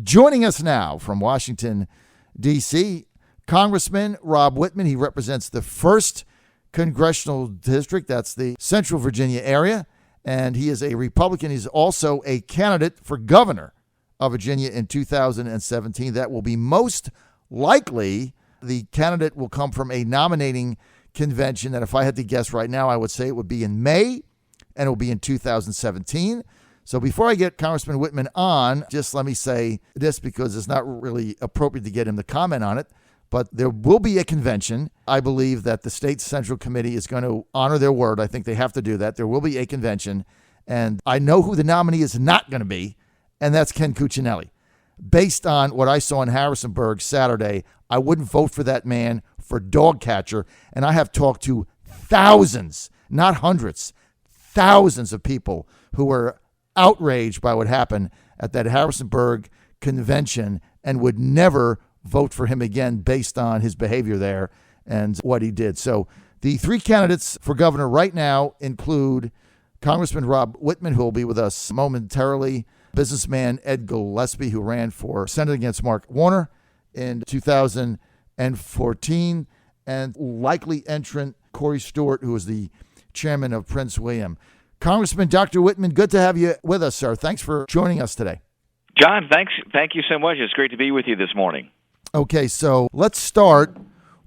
Joining us now from Washington, D.C., Congressman Rob Wittman. He represents the 1st Congressional District. That's the Central Virginia area. And he is a Republican. He's also a candidate for governor of Virginia in 2017. That will be most likely the candidate will come from a nominating convention that, if I had to guess right now, I would say it would be in May, and it will be in 2017. So before I get Congressman Wittman on, just let me say this, because it's not really appropriate to get him to comment on it, but there will be a convention. I believe that the State Central Committee is going to honor their word. I think they have to do that. There will be a convention, and I know who the nominee is not going to be, and that's Ken Cuccinelli. Based on what I saw in Harrisonburg Saturday, I wouldn't vote for that man for dog catcher, and I have talked to thousands, not hundreds, thousands of people who were outraged by what happened at that Harrisonburg convention and would never vote for him again based on his behavior there and what he did. So the 3 candidates for governor right now include Congressman Rob Wittman, who will be with us momentarily, businessman Ed Gillespie, who ran for Senate against Mark Warner in 2014, and likely entrant Corey Stewart, who is the chairman of Prince William. Congressman Dr. Wittman, good to have you with us, sir. Thanks for joining us today. John, thanks. Thank you so much. It's great to be with you this morning. Okay, so let's start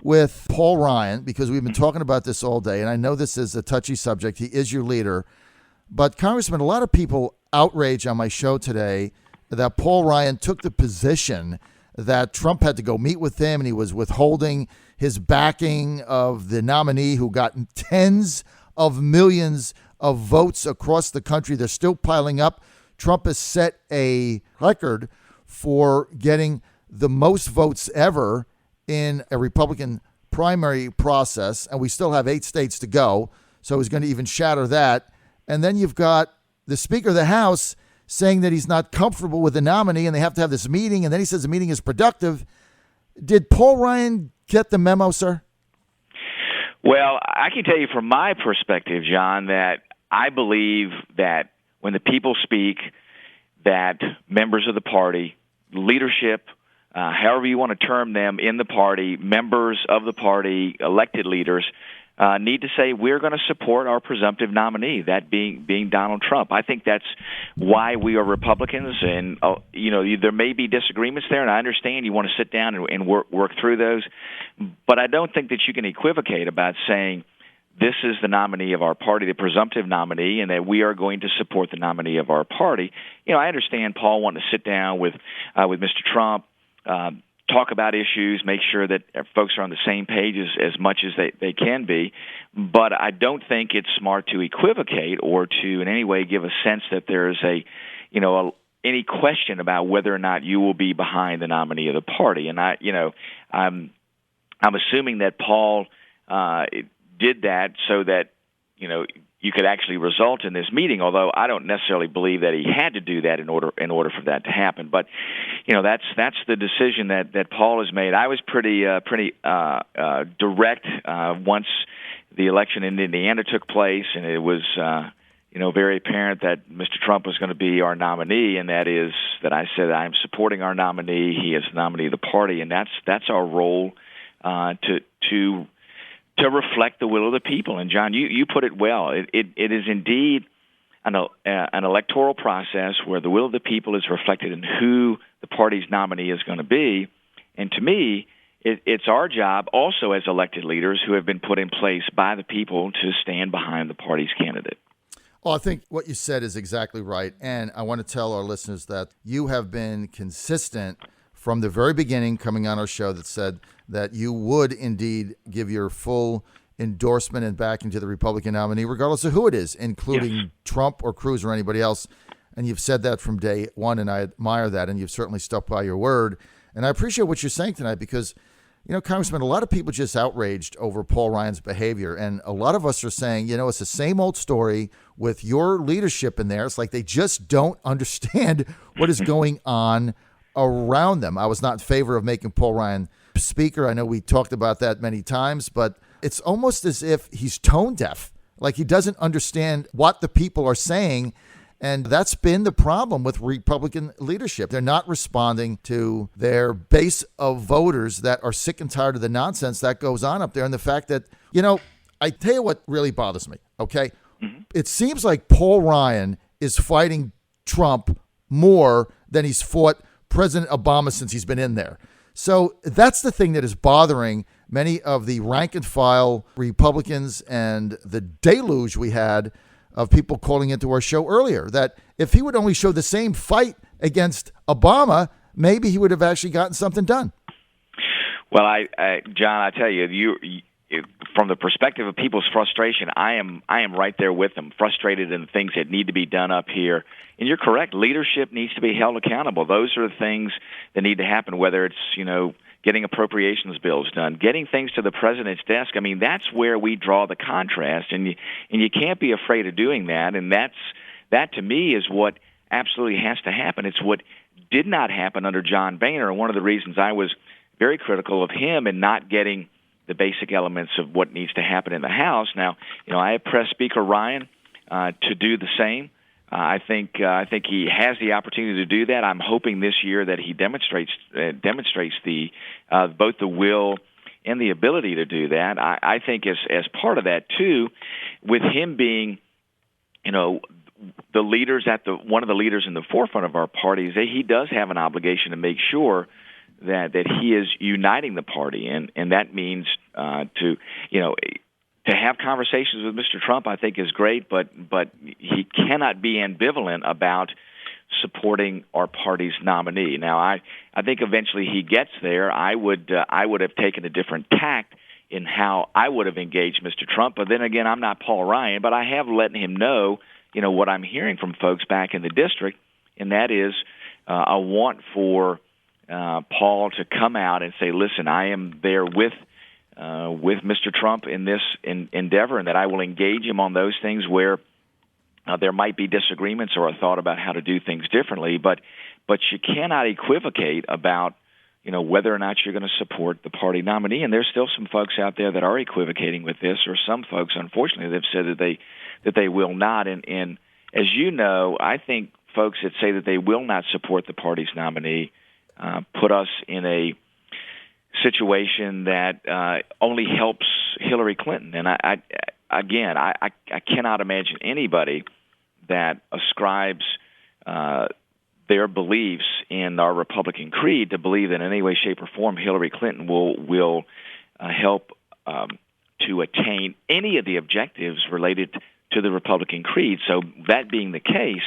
with Paul Ryan, because we've been talking about this all day, and I know this is a touchy subject. He is your leader. But, Congressman, a lot of people outraged on my show today that Paul Ryan took the position that Trump had to go meet with him, and he was withholding his backing of the nominee who got tens of millions of votes across the country. They're still piling up. Trump has set a record for getting the most votes ever in a Republican primary process, and we still have 8 states to go, so he's going to even shatter that. And then you've got the Speaker of the House saying that he's not comfortable with the nominee and they have to have this meeting, and then he says the meeting is productive. Did Paul Ryan get the memo, sir? Well, I can tell you from my perspective, John, that I believe that when the people speak, that members of the party, leadership, however you want to term them in the party, members of the party, elected leaders, need to say we're going to support our presumptive nominee, that being Donald Trump. I think that's why we are Republicans, and there may be disagreements there, and I understand you want to sit down and work through those, but I don't think that you can equivocate about saying this is the nominee of our party, the presumptive nominee, and that we are going to support the nominee of our party. I understand Paul wanting to sit down with Mr. Trump, talk about issues, make sure that folks are on the same page as much as they can be. But I don't think it's smart to equivocate or to in any way give a sense that there is any question about whether or not you will be behind the nominee of the party. And I'm assuming that Paul did that so that you could actually result in this meeting, although I don't necessarily believe that he had to do that in order for that to happen. But that's the decision that Paul has made. I was pretty direct once the election in Indiana took place, and it was very apparent that Mr. Trump was going to be our nominee, and that is that I said I'm supporting our nominee. He is the nominee of the party, and that's our role to reflect the will of the people. And John, you put it well. It is indeed an electoral process where the will of the people is reflected in who the party's nominee is going to be. And to me, it's our job also as elected leaders who have been put in place by the people to stand behind the party's candidate. Well, I think what you said is exactly right. And I want to tell our listeners that you have been consistent from the very beginning coming on our show that said that you would indeed give your full endorsement and backing to the Republican nominee, regardless of who it is, including Trump or Cruz or anybody else. And you've said that from day one, and I admire that, and you've certainly stuck by your word. And I appreciate what you're saying tonight because, Congressman, a lot of people just outraged over Paul Ryan's behavior. And a lot of us are saying, it's the same old story with your leadership in there. It's like they just don't understand what is going on around them. I was not in favor of making Paul Ryan speaker. I know we talked about that many times, but it's almost as if he's tone deaf, like he doesn't understand what the people are saying. And that's been the problem with Republican leadership. They're not responding to their base of voters that are sick and tired of the nonsense that goes on up there. And the fact that, I tell you what really bothers me, okay? Mm-hmm. It seems like Paul Ryan is fighting Trump more than he's fought President Obama since he's been in there. So that's the thing that is bothering many of the rank and file Republicans and the deluge we had of people calling into our show earlier, that if he would only show the same fight against Obama, maybe he would have actually gotten something done. Well, John, I tell you, from the perspective of people's frustration, I am right there with them, frustrated in the things that need to be done up here. And you're correct, leadership needs to be held accountable. Those are the things that need to happen, whether it's, getting appropriations bills done, getting things to the president's desk. I mean, that's where we draw the contrast, and you can't be afraid of doing that. And that to me is what absolutely has to happen. It's what did not happen under John Boehner, and one of the reasons I was very critical of him and not getting the basic elements of what needs to happen in the House. Now, I have pressed Speaker Ryan to do the same. I think he has the opportunity to do that. I'm hoping this year that he demonstrates the both the will and the ability to do that. I think as part of that too, with him being, the leaders one of the leaders in the forefront of our party, he does have an obligation to make sure that he is uniting the party, and that means to have conversations with Mr. Trump, I think, is great, but he cannot be ambivalent about supporting our party's nominee. Now, I think eventually he gets there. I would have taken a different tact in how I would have engaged Mr. Trump, but then again, I'm not Paul Ryan, but I have let him know, what I'm hearing from folks back in the district, and that is a want for Paul to come out and say, listen, I am there with Mr. Trump in this endeavor, and that I will engage him on those things where there might be disagreements or a thought about how to do things differently. But you cannot equivocate about whether or not you're going to support the party nominee. And there's still some folks out there that are equivocating with this, or some folks, unfortunately, they've said that they will not. And as you know, I think folks that say that they will not support the party's nominee put us in a situation that only helps Hillary Clinton. And I cannot imagine anybody that ascribes their beliefs in our Republican creed to believe that in any way, shape, or form Hillary Clinton will help to attain any of the objectives related to the Republican creed. So that being the case,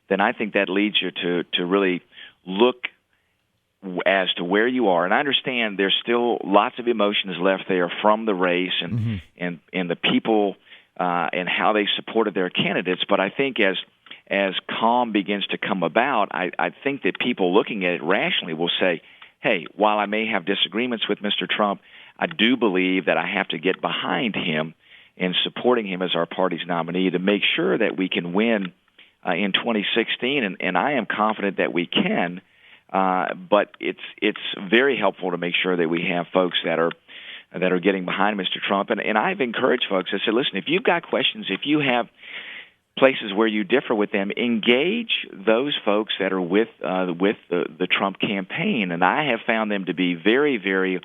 then I think that leads you to really look as to where you are. And I understand there's still lots of emotions left there from the race and and the people and how they supported their candidates. But I think as calm begins to come about, I think that people looking at it rationally will say, hey, while I may have disagreements with Mr. Trump, I do believe that I have to get behind him and supporting him as our party's nominee to make sure that we can win in 2016. And I am confident that we can. But it's very helpful to make sure that we have folks that are getting behind Mr. Trump. And I've encouraged folks. I said, listen, if you've got questions, if you have places where you differ with them, engage those folks that are with the Trump campaign. And I have found them to be very, very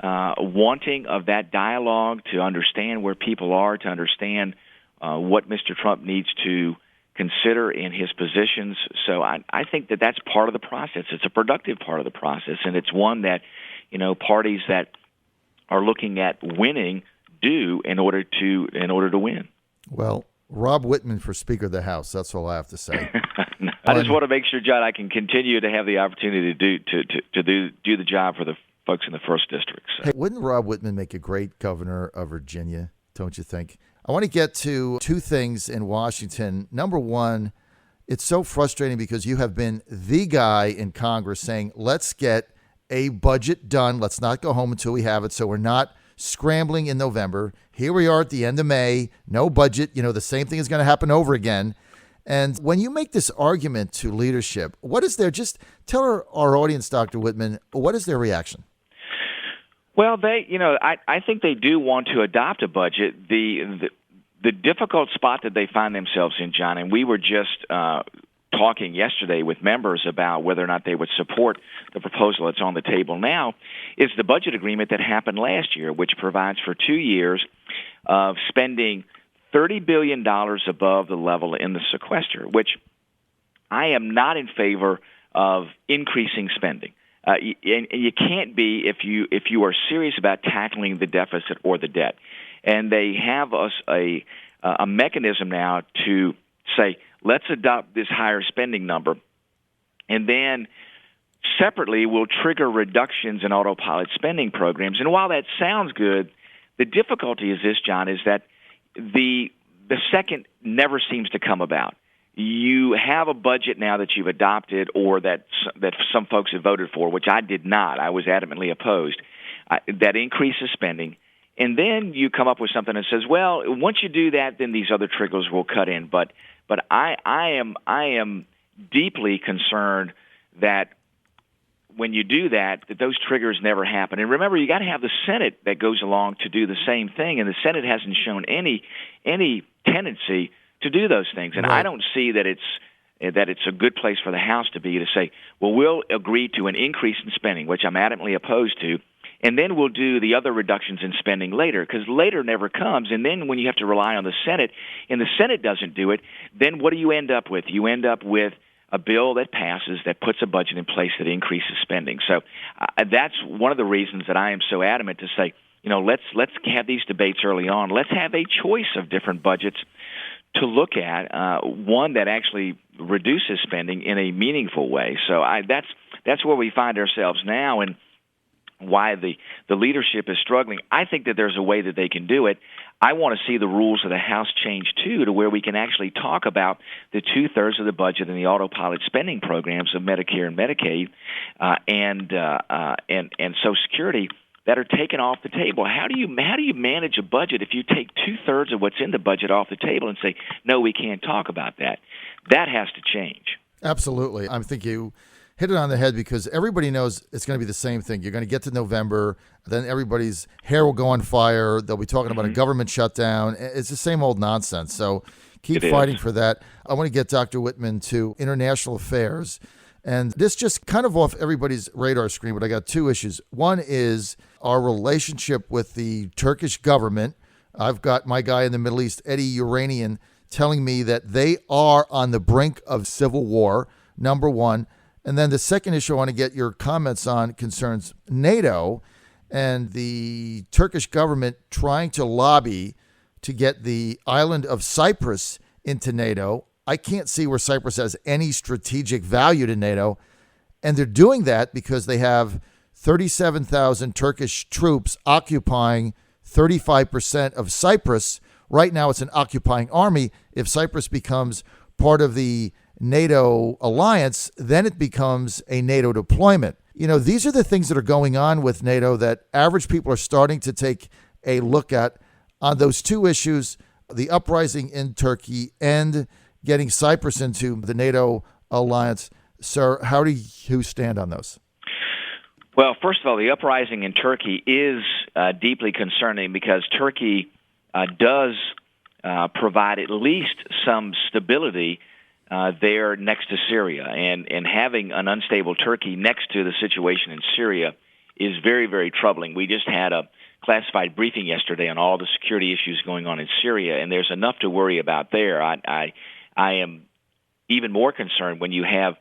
wanting of that dialogue, to understand where people are, to understand what Mr. Trump needs to consider in his positions. So I think that that's part of the process. It's a productive part of the process, and it's one that parties that are looking at winning do in order to win. Well, Rob Wittman for Speaker of the House. That's all I have to say. I just want to make sure, John, I can continue to have the opportunity to do the job for the folks in the first district. So. Hey, wouldn't Rob Wittman make a great governor of Virginia? Don't you think? I want to get to two things in Washington. Number one, it's so frustrating because you have been the guy in Congress saying, let's get a budget done. Let's not go home until we have it. So we're not scrambling in November. Here we are at the end of May, no budget. The same thing is going to happen over again. And when you make this argument to leadership, what is their, just tell our audience, Dr. Wittman, what is their reaction? Well, I think they do want to adopt a budget. The the difficult spot that they find themselves in, John, and we were just talking yesterday with members about whether or not they would support the proposal that's on the table now, is the budget agreement that happened last year, which provides for 2 years of spending $30 billion above the level in the sequester, which I am not in favor of increasing spending. And you can't be if you are serious about tackling the deficit or the debt. And they have us a mechanism now to say, let's adopt this higher spending number, and then separately we'll trigger reductions in autopilot spending programs. And while that sounds good, the difficulty is this, John, is that the second never seems to come about. You have a budget now that you've adopted or that some folks have voted for, which I did not. I was adamantly opposed. That increases spending. And then you come up with something that says, well, once you do that, then these other triggers will cut in. But I am deeply concerned that when you do that those triggers never happen. And remember, you got to have the Senate that goes along to do the same thing, and the Senate hasn't shown any tendency to do those things. And right. I don't see that it's a good place for the House to be to say, well, we'll agree to an increase in spending, which I'm adamantly opposed to, and then we'll do the other reductions in spending later, because later never comes. And then when you have to rely on the Senate, and the Senate doesn't do it, then what do you end up with? You end up with a bill that passes that puts a budget in place that increases spending. So that's one of the reasons that I am so adamant to say, let's have these debates early on. Let's have a choice of different budgets to look at, one that actually reduces spending in a meaningful way. So that's where we find ourselves now, and why the leadership is struggling. I think that there's a way that they can do it. I want to see the rules of the House change, too, to where we can actually talk about the 2/3 of the budget and the autopilot spending programs of Medicare and Medicaid and Social Security that are taken off the table. How do you manage a budget if you take 2/3 of what's in the budget off the table and say, no, we can't talk about that? That has to change. Absolutely. I think you hit it on the head, because everybody knows it's going to be the same thing. You're going to get to November, then everybody's hair will go on fire. They'll be talking about a government shutdown. It's the same old nonsense. So keep fighting for that. I want to get Dr. Wittman to international affairs. And this just kind of off everybody's radar screen, but I got two issues. One is our relationship with the Turkish government. I've got my guy in the Middle East, Eddie Uranian, telling me that they are on the brink of civil war, number one. And then the second issue I want to get your comments on concerns NATO and the Turkish government trying to lobby to get the island of Cyprus into NATO. I can't see where Cyprus has any strategic value to NATO. And they're doing that because they have 37,000 Turkish troops occupying 35% of Cyprus. Right now, it's an occupying army. If Cyprus becomes part of the NATO alliance, then it becomes a NATO deployment. These are the things that are going on with NATO that average people are starting to take a look at on those two issues, the uprising in Turkey and getting Cyprus into the NATO alliance. Sir, how do you stand on those? Well, first of all, the uprising in Turkey is deeply concerning, because Turkey does provide at least some stability there next to Syria, and having an unstable Turkey next to the situation in Syria is very, very troubling. We just had a classified briefing yesterday on all the security issues going on in Syria, and there's enough to worry about there. I am even more concerned when you have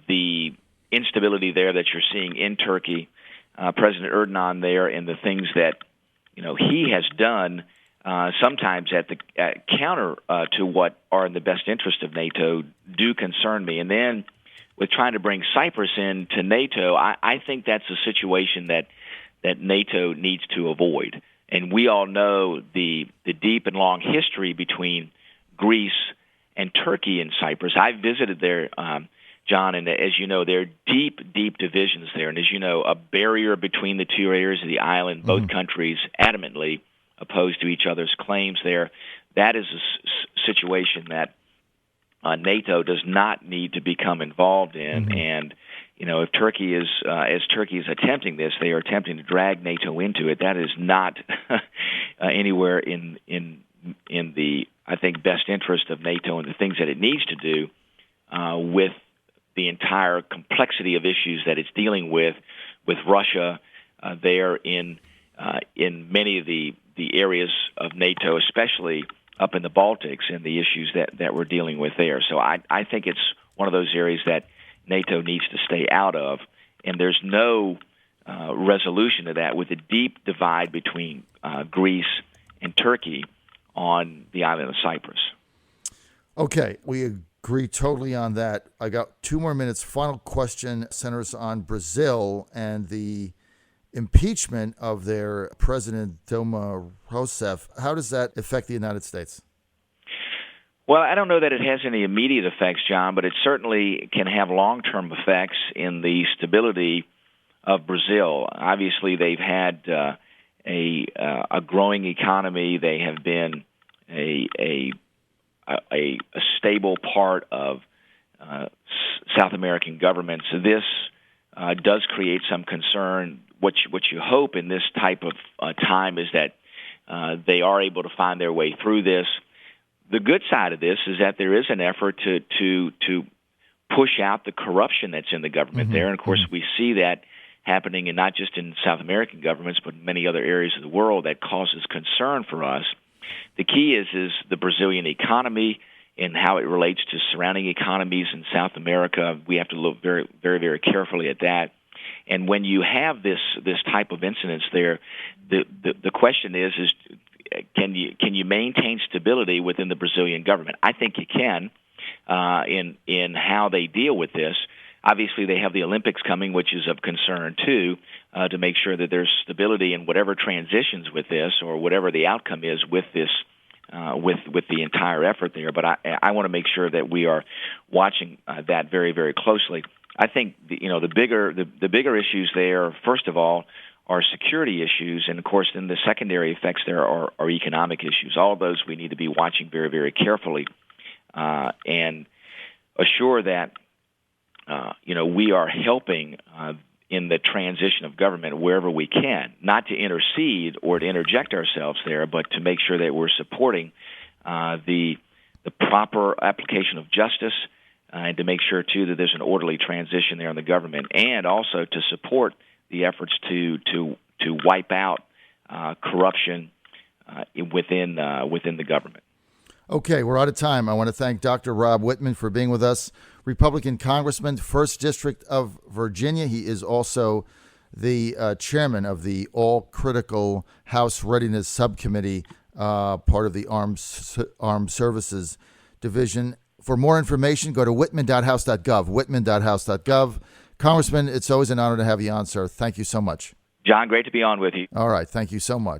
the instability there that you're seeing in Turkey, President Erdogan there, and the things that he has done. Sometimes at counter to what are in the best interest of NATO do concern me. And then with trying to bring Cyprus into NATO, I think that's a situation that NATO needs to avoid. And we all know the deep and long history between Greece and Turkey and Cyprus. I visited there, John, and as you know, there are deep, deep divisions there. And as you know, a barrier between the two areas of the island, both countries adamantly opposed to each other's claims there. That is a situation that NATO does not need to become involved in. And if Turkey is as Turkey is attempting this, they are attempting to drag NATO into it. That is not anywhere in the I think best interest of NATO and the things that it needs to do with the entire complexity of issues that it's dealing with Russia there in many of the areas of NATO, especially up in the Baltics, and the issues that we're dealing with there. So I think it's one of those areas that NATO needs to stay out of, and there's no resolution to that with a deep divide between Greece and Turkey on the island of Cyprus. Okay, we agree totally on that. I got 2 more minutes. Final question centers on Brazil and the impeachment of their president, Dilma Rousseff. How does that affect the United States? Well, I don't know that it has any immediate effects, John, but it certainly can have long-term effects in the stability of Brazil. Obviously, they've had a growing economy. They have been a stable part of South American government. So this does create some concern. What you hope in this type of time is that they are able to find their way through this. The good side of this is that there is an effort to push out the corruption that's in the government there. And, of course, we see that happening, and not just in South American governments, but in many other areas of the world that causes concern for us. The key is the Brazilian economy and how it relates to surrounding economies in South America. We have to look very, very, very carefully at that. And when you have this type of incidents there, the question is can you maintain stability within the Brazilian government? I think you can in how they deal with this. Obviously, they have the Olympics coming, which is of concern, too, to make sure that there's stability in whatever transitions with this or whatever the outcome is with this, with the entire effort there. But I want to make sure that we are watching that very, very closely. I think the bigger issues there, first of all, are security issues, and of course, then the secondary effects there are economic issues. All of those we need to be watching very, very carefully, and assure that we are helping in the transition of government wherever we can, not to intercede or to interject ourselves there, but to make sure that we're supporting the proper application of justice, and to make sure, too, that there's an orderly transition there in the government, and also to support the efforts to wipe out corruption within the government. Okay, we're out of time. I want to thank Dr. Rob Wittman for being with us, Republican Congressman, 1st District of Virginia. He is also the chairman of the All-Critical House Readiness Subcommittee, part of the Armed Services Division. For more information, go to whitman.house.gov, whitman.house.gov. Congressman, it's always an honor to have you on, sir. Thank you so much. John, great to be on with you. All right, thank you so much.